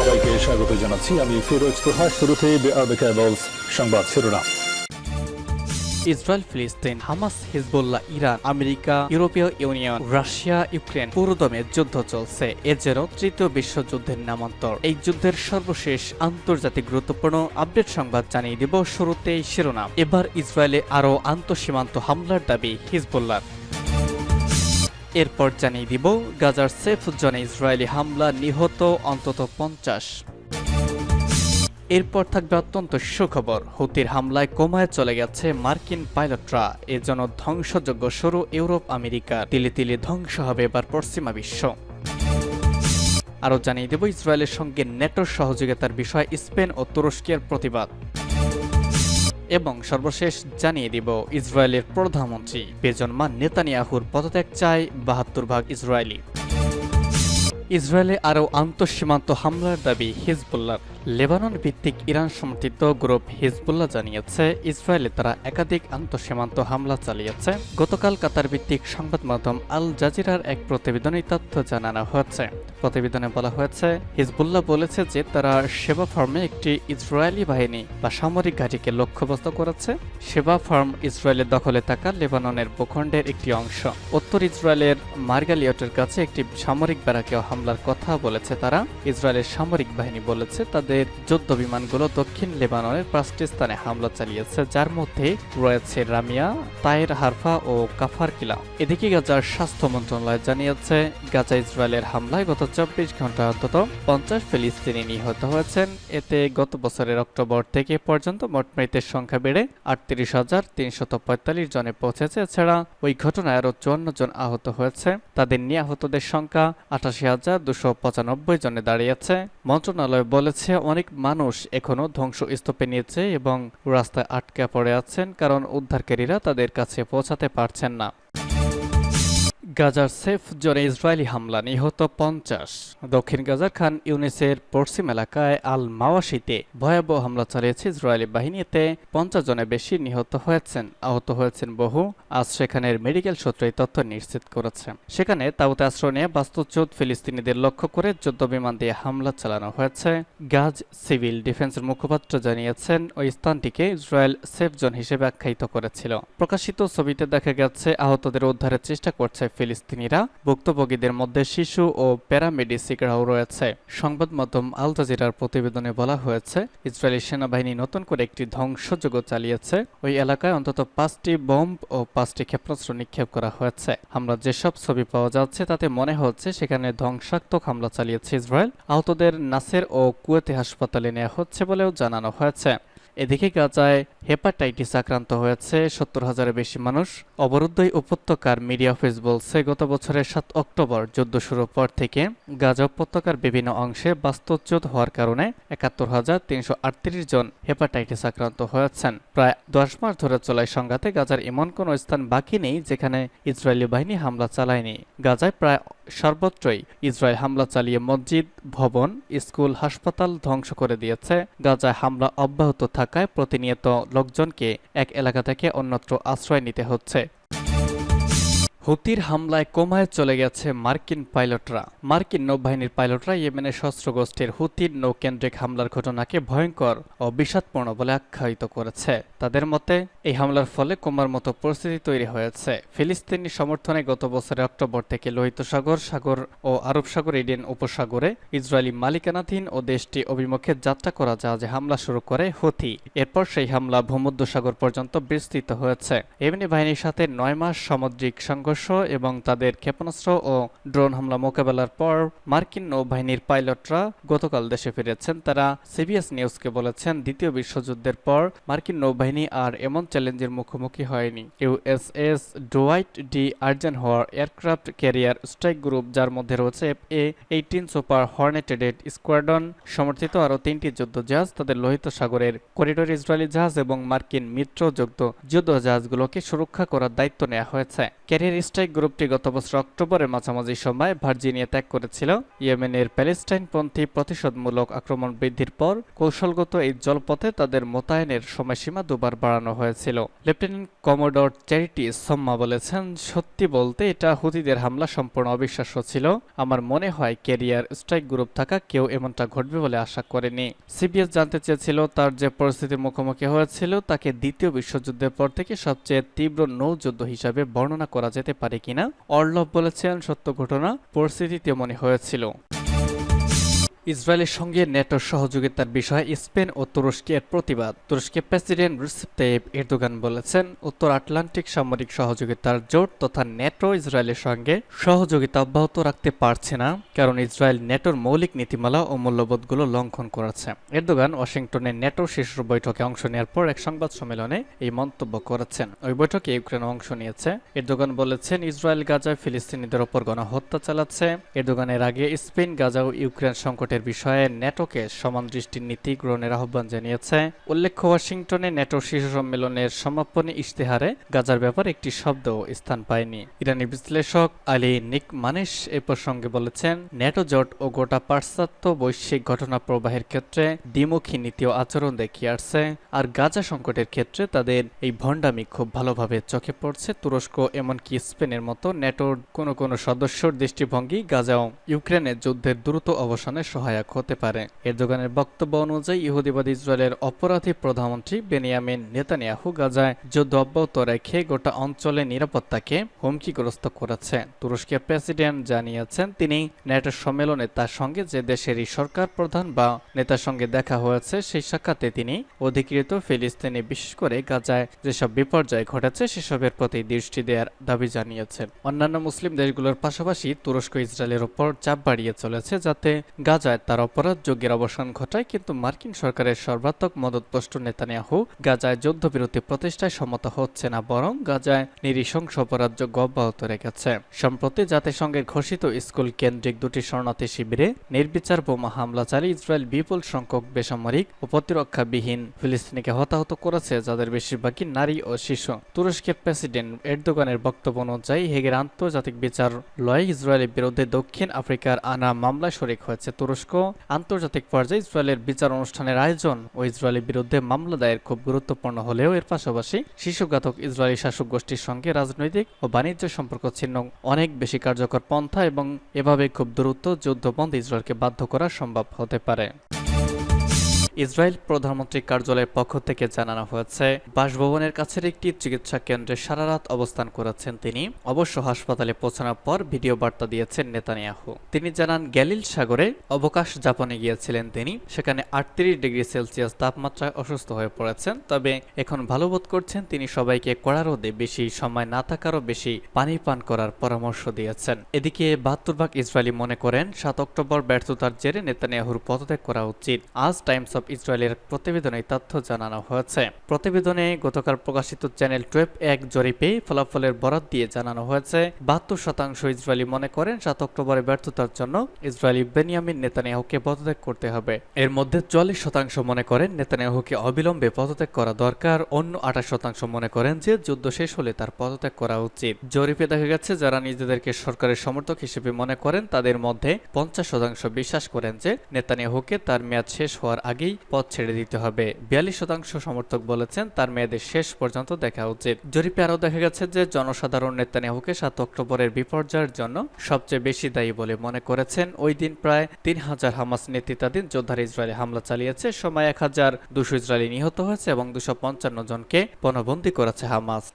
সবাইকে স্বাগত জানাচ্ছি। আমি ফিরোজ তোহা। শুরুতেই সংবাদ শিরোনাম। ইসরায়েল, ফিলিস্তিন, হামাস, হিজবুল্লাহ, ইরান, আমেরিকা, ইউরোপীয় ইউনিয়ন, রাশিয়া, ইউক্রেন পুরোদমে যুদ্ধ চলছে। এর যেন তৃতীয় বিশ্বযুদ্ধের নামান্তর। এই যুদ্ধের সর্বশেষ আন্তর্জাতিক গুরুত্বপূর্ণ আপডেট সংবাদ জানিয়ে দিব। শুরুতেই শিরোনাম। এবার ইসরায়েলে আরও আন্তঃসীমান্ত হামলার দাবি হিজবুল্লাহ। এরপর জানিয়ে দিব গাজার সেফ জোনে ইসরায়েলি হামলা, নিহত অন্তত 50। এরপর থাকবে অত্যন্ত সুখবর, হুতির হামলায় কোমায় চলে গেছে মার্কিন পাইলটরা। এজন্য ধ্বংসযজ্ঞ শুরু ইউরোপ, আমেরিকার। তিলে তিলে ধ্বংস হবে এবার পশ্চিমা বিশ্ব। আরও জানিয়ে দেব ইসরায়েলের সঙ্গে নেটোর সহযোগিতার বিষয়ে স্পেন ও তুরস্কের প্রতিবাদ। এবং সর্বশেষ জানিয়ে দিব ইসরায়েলের প্রধানমন্ত্রী বেঞ্জামিন নেতানিয়াহুর পদত্যাগ চায় ৭২ ভাগ ইসরায়েলি। ইসরায়েলে আরও আন্তঃসীমান্ত হামলার দাবি হিজবুল্লাহ। লেবানন ভিত্তিক ইরান সমর্থিত গ্রুপ হিজবুল্লাহ জানিয়েছে ইসরায়েলে তারা একাধিক আন্তঃসীমান্ত হামলা চালিয়েছে। গতকাল কাতার ভিত্তিক সংবাদ মাধ্যম আল জাজিরার এক প্রতিবেদনে তথ্য জানানো হয়েছে। প্রতিবেদনে বলা হয়েছে হিজবুল্লাহ বলেছে যে তারা শেবা ফার্মে একটি ইসরায়েলি বাহিনী বা সামরিক ঘাঁটিকে লক্ষ্যবস্তু করেছে। শেবা ফার্ম ইসরায়েলের দখলে থাকা লেবাননের ভূখণ্ডের একটি অংশ। উত্তর ইসরায়েলের মার্গালিয়টের কাছে একটি সামরিক ব্যারাকেও হামলার কথা বলেছে তারা। ইসরায়েলের সামরিক বাহিনী বলেছে তাদের যুদ্ধ বিমানগুলো দক্ষিণ লেবাননের ৫টি স্থানে হামলা চালিয়েছে, যার মধ্যে রয়েছে রামিয়া, তায়ের হারফা ও কাফার কিলা। এদিকে গাজার স্বাস্থ্য মন্ত্রণালয় জানিয়েছে গাজা ইসরায়েলের হামলায় গত ২৪ ঘন্টায় অন্তত ৫০ ফিলিস্তিনি নিহত হয়েছেন। এতে গত বছরের অক্টোবর থেকে পর্যন্ত মোট মৃতের সংখ্যা বেড়ে ৩৮,৩৪৫ জনে পৌঁছেছে। এছাড়া ওই ঘটনায় আরও ৫৪ জন আহত হয়েছে। তাদের নিয়ে আহতদের সংখ্যা ৮৮,২৯৫ জনে দাঁড়িয়েছে। মন্ত্রণালয় বলেছে অনেক মানুষ এখনও ধ্বংসস্তূপে নিয়েছে এবং রাস্তায় আটকে পড়ে আছেন, কারণ উদ্ধারকারীরা তাদের কাছে পৌঁছাতে পারছেন না। গাজার সেফ জোনে ইসরায়েলি হামলা, নিহত ৫০। দক্ষিণ গাজার খান ইউনিসের পশ্চিম এলাকায় আল মাওয়াশিতে ভয়াবহ হামলা চালিয়েছে ইসরায়েলি বাহিনী। এতে ৫০ জনের বেশি নিহত হয়েছেন, আহত হয়েছেন বহু। আজ সেখানের মেডিকেল সূত্র এই তথ্য নিশ্চিত করেছে। সেখানে তাঁবুতে আশ্রয় নিয়ে বাস্তুচ্যুত ফিলিস্তিনিদের লক্ষ্য করে যুদ্ধ বিমান দিয়ে হামলা চালানো হয়েছে। গাজ সিভিল ডিফেন্সের মুখপাত্র জানিয়েছেন ওই স্থানটিকে ইসরায়েল সেফ জোন হিসেবে আখ্যায়িত করেছিল। প্রকাশিত ছবিতে দেখা গেছে আহতদের উদ্ধারের চেষ্টা করছে ফিলিস্তিনিরা। ভুক্তভোগীদের মধ্যে শিশু ও প্যারামেডিসিকরাও রয়েছে। সংবাদ মাধ্যম আল জাজিরার প্রতিবেদনে বলা হয়েছে ইসরায়েলি সেনাবাহিনী নতুন করে একটি ধ্বংসযজ্ঞ চালিয়েছে। ওই এলাকায় অন্তত ৫টি বোম্ব ও ৫টি ক্ষেপণাস্ত্র নিক্ষেপ করা হয়েছে। হামলার যেসব ছবি পাওয়া যাচ্ছে তাতে মনে হচ্ছে সেখানে ধ্বংসাত্মক হামলা চালিয়েছে ইসরায়েল। আহতদের নাসের ও কুয়েতে হাসপাতালে নেওয়া হচ্ছে বলেও জানানো হয়েছে। এদিকে গাজায় হেপাটাইটিস আক্রান্ত হয়েছে ৭০,০০০-এর বেশি মানুষ। অবরুদ্ধ উপত্যকার মিডিয়া অফিস বলছে গত বছরের ৭ অক্টোবর যুদ্ধ শুরুর পর থেকে গাজা উপত্যকার বিভিন্ন অংশে বাস্তুচ্যুত হওয়ার কারণে ৭১,৩৩৮ জন হেপাটাইটিস আক্রান্ত হয়েছেন। প্রায় ১০ মাস ধরে চলা সংঘাতে গাজার এমন কোনো স্থান বাকি নেই যেখানে ইসরায়েলি বাহিনী হামলা চালায়নি। গাজায় প্রায় সর্বত্রই ইসরায়েল হামলা চালিয়ে মসজিদ, ভবন, স্কুল, হাসপাতাল ধ্বংস করে দিয়েছে। গাজায় হামলা অব্যাহত থাকায় প্রতিনিয়ত লোকজনকে এক এলাকা থেকে অন্যত্র আশ্রয় নিতে হচ্ছে। হুতির হামলায় কোমায় চলে গেছে মার্কিন পাইলটরা। মার্কিন নৌবাহিনীর পাইলটরা ইয়েমেনের সশস্ত্র গোষ্ঠীর হুতির নৌকেন্দ্রিক হামলার ঘটনাকে ভয়ঙ্কর ও বিষাদপূর্ণ বলে আখ্যায়িত করেছে। তাদের মতে এই হামলার ফলে কোমার মতো পরিস্থিতি তৈরি হয়েছে। ফিলিস্তিনি সমর্থনে গত বছরের অক্টোবর থেকে লোহিত সাগর ও আরব সাগর, এডেন উপসাগরে ইসরায়েলি মালিকানাধীন ও দেশটি অভিমুখে যাত্রা করা জাহাজে হামলা শুরু করে হুতি। এরপর সেই হামলা ভূমধ্যসাগর পর্যন্ত বিস্তৃত হয়েছে। ইয়েমেনি বাহিনীর সাথে ৯ মাস সামুদ্রিক সংঘর্ষ এবং তাদের ক্ষেপণাস্ত্র ও ড্রোন হামলা মোকাবেলার পর মার্কিন নৌবাহিনীর পাইলটরা গতকাল দেশে ফিরেছেন। তারা সিবিএস নিউজকে বলেছেন দ্বিতীয় বিশ্বযুদ্ধের পর মার্কিন নৌবাহিনী আর এমন চ্যালেঞ্জের মুখোমুখি হয়নি। USS Dwight D Eisenhower aircraft carrier strike group, যার মধ্যে রয়েছে F/A-18 সুপার হর্নেটেড স্কোয়াড্রন সমর্থিত আরও ৩টি যুদ্ধ জাহাজ, তাদের লোহিত সাগরের করিডোর ইসরায়েলি জাহাজ এবং মার্কিন মিত্র যুদ্ধ জাহাজগুলোকে সুরক্ষা করার দায়িত্ব নেওয়া হয়েছে। ক্যারিয়ার স্ট্রাইক গ্রুপটি গত বছর অক্টোবরের মাঝামাঝি সময় ভার্জিনিয়া ত্যাগ করেছিল। ইয়েমেনের প্যালেস্টাইনপন্থী প্রতিশোধমূলক আক্রমণ বৃদ্ধির পর কৌশলগত এই জলপথে তাদের মোতায়েনের সময়সীমা দুবার বাড়ানো হয়েছিল। লেফটেন্যান্ট কমোডর চ্যারিটি সোম্মা বলেছেন, সত্যি বলতে এটা হুতিদের হামলা সম্পূর্ণ অবিশ্বাস্য ছিল। আমার মনে হয় ক্যারিয়ার স্ট্রাইক গ্রুপ থাকা কেউ এমনটা ঘটবে বলে আশা করেনি। সিবিএস জানতে চেয়েছিল তার যে পরিস্থিতির মুখোমুখি হয়েছিল তাকে দ্বিতীয় বিশ্বযুদ্ধের পর থেকে সবচেয়ে তীব্র নৌযুদ্ধ হিসাবে বর্ণনা করা যেতে পারে কিনা। অর্লভ বলেছেন, সত্য ঘটনা, পরিস্থিতি তেমনই হয়েছিল। ইসরায়েলের সঙ্গে নেটোর সহযোগিতার বিষয়ে স্পেন ও তুরস্কের প্রতিবাদ। তুরস্কের প্রেসিডেন্ট রিসেপ তাইয়িপ এরদোগান বলেছেন, উত্তর আটলান্টিক সামরিক সহযোগিতার জোট তথা নেটো ইসরায়েলের সঙ্গে সহযোগিতা অব্যাহত রাখতে পারছে না, কারণ ইসরায়েল নেটোর মৌলিক নীতিমালা ও মূল্যবোধগুলো লঙ্ঘন করেছে। এরদোগান ওয়াশিংটনে নেটো শীর্ষ বৈঠকে অংশ নেওয়ার পর এক সংবাদ সম্মেলনে এই মন্তব্য করেছেন। ওই বৈঠকে ইউক্রেন অংশ নিয়েছে। এরদোগান বলেছেন, ইসরায়েল গাজায় ফিলিস্তিনিদের ওপর গণহত্যা চালাচ্ছে। এরদোগানের আগে স্পেন গাজা ও ইউক্রেন সংকটের বিষয়ে নেটোকে সমান দৃষ্টির নীতি গ্রহণের আহ্বান জানিয়েছে। উল্লেখ্য, ওয়াশিংটনে নেটো শীর্ষ সম্মেলনের সমাপনী ইশতেহারে গাজার ব্যাপারে একটি শব্দও স্থান পায়নি। ইরানি বিশ্লেষক আলী নিকমানিশ এ প্রসঙ্গে বলেছেন, নেটো জোট ও গোটা পাশ্চাত্য বৈশ্বিক ঘটনা প্রবাহের ক্ষেত্রে দ্বিমুখী নীতি ও আচরণ দেখিয়ে আসছে, আর গাজা সংকটের ক্ষেত্রে তাদের এই ভণ্ডামি খুব ভালোভাবে চোখে পড়ছে। তুরস্ক এমনকি স্পেনের মতো নেটোর কোনো সদস্যর দৃষ্টিভঙ্গি গাজা ও ইউক্রেনের যুদ্ধের দ্রুত অবসানে সহায়ক হতে পারে। এরদোগানের বক্তব্য অনুযায়ী ইহুদিবাদী ইসরায়েলের অপরাধী প্রধানমন্ত্রী বেনিয়ামিন নেতানিয়াহু গাজায় যুদ্ধ অব্যাহত রেখে গোটা অঞ্চলের নিরাপত্তাকে হুমকিগ্রস্ত করেছে। তুরস্কের প্রেসিডেন্ট জানিয়েছেন, তিনি নেটো সম্মেলনে তার সঙ্গে যে দেশেরই সরকার প্রধান বা নেতার সঙ্গে দেখা হয়েছে সেই সাক্ষাতে তিনি অধিকৃত ফিলিস্তিনি বিশেষ করে গাজায় যেসব বিপর্যয় ঘটেছে সেসবের প্রতি দৃষ্টি দেওয়ার দাবি জানিয়েছেন। অন্যান্য মুসলিম দেশগুলোর পাশাপাশি তুরস্ক ইসরায়েলের ওপর চাপ বাড়িয়ে চলেছে যাতে গাজায় তার অপরাধ যজ্ঞের অবসান ঘটায়, কিন্তু মার্কিন সরকারের সর্বাত্মক মদতপুষ্ট নেতানিয়াহু গাজায় যুদ্ধবিরতি প্রতিষ্ঠায় সম্মত হচ্ছে না, বরং গাজায় নৃশংস অপরাধযোগ্য অব্যাহত রেখেছে। সম্প্রতি জাতিসংঘের ঘোষিত স্কুল কেন্দ্রিক দুটি শরণার্থী শিবিরে নির্বিচার বোমা হামলা চালিয়ে ইসরায়েল বিপুল সংখ্যক বেসামরিক ও প্রতিরক্ষাবিহীন ফিলিস্তিনিকে হতাহত করেছে, যাদের বেশিরভাগই নারী ও শিশু। তুরস্কের প্রেসিডেন্ট এরদোগানের বক্তব্য অনুযায়ী হেগের আন্তর্জাতিক বিচারালয় ইসরায়েলের বিরুদ্ধে দক্ষিণ আফ্রিকার আনা মামলায় শরিক হয়েছে। তুরস্ক আন্তর্জাতিক পর্যায়ে ইসরায়েলের বিচার অনুষ্ঠানের আয়োজন ও ইসরায়েলের বিরুদ্ধে মামলা দায়ের খুব গুরুত্বপূর্ণ হলেও এর পাশাপাশি শিশুঘাতক ইসরায়েলি শাসক গোষ্ঠীর সঙ্গে রাজনৈতিক ও বাণিজ্য সম্পর্ক ছিন্ন অনেক বেশি কার্যকর পন্থা এবং এভাবে খুব দ্রুত যুদ্ধবন্ধে ইসরায়েলকে বাধ্য করা সম্ভব হতে পারে। ইসরায়েল প্রধানমন্ত্রী কার্যালয়ের পক্ষ থেকে জানানো হয়েছে, বাসভবনের কাছের একটি চিকিৎসা কেন্দ্রে সারা রাত অবস্থান করেছেন তিনি। অবশ্য হাসপাতালে পৌঁছানোর পর ভিডিও বার্তা দিয়েছেন নেতানিয়াহু। তিনি জানান, গ্যালিল সাগরে অবকাশ যাপনে গিয়েছিলেন তিনি। সেখানে 38 ডিগ্রি সেলসিয়াস তাপমাত্রায় অসুস্থ হয়ে পড়েছেন, তবে এখন ভালো বোধ করছেন। তিনি সবাইকে কড়া রোদে বেশি সময় না থাকারও বেশি পানি পান করার পরামর্শ দিয়েছেন। এদিকে 72 ভাগ ইসরায়েলি মনে করেন 7 অক্টোবর ব্যর্থতার জেরে নেতানিয়াহুর পদত্যাগ করা উচিত। আজ টাইমস অফ ইসরায়েলের প্রতিবেদনে তথ্য জানানো হয়েছে। প্রতিবেদনে গতকাল প্রকাশিত চ্যানেল 12 এক জরিপে ফলাফলের বরাত দিয়ে জানানো হয়েছে, 72% ইসরায়েলি মনে করেন 7 অক্টোবরের ব্যর্থতার জন্য ইসরায়েলি বেনিয়ামিন নেতানিয়াহুকে পদত্যাগ করতে হবে। এর মধ্যে 44% মনে করেন নেতানিয়াহুকে অবিলম্বে পদত্যাগ করা দরকার। অন্য 28% মনে করেন যে যুদ্ধ শেষ হলে তার পদত্যাগ করা উচিত। জরিপে দেখা গেছে, যারা নিজেদেরকে সরকারের সমর্থক হিসেবে মনে করেন তাদের মধ্যে 50% বিশ্বাস করেন যে নেতানিয়াহুকে তার মেয়াদ শেষ হওয়ার আগেই পদ ছেড়ে দিতে হবে। 42% সমর্থক বলেছেন তার মেয়াদের শেষ পর্যন্ত দেখা উচিত। জরিপে আরও দেখা গেছে যে জনসাধারণ নেতানিয়াহুকে 7 অক্টোবরের বিপর্যয়ের জন্য সবচেয়ে বেশি দায়ী বলে মনে করেছেন। ওই দিন প্রায় 3000 হামাস নেতৃত্বাধীন যোদ্ধারা ইসরায়েলে হামলা চালিয়েছে। সময় 1200 ইসরায়েলি নিহত হয়েছে এবং 255 জনকে পণবন্দী করেছে হামাস।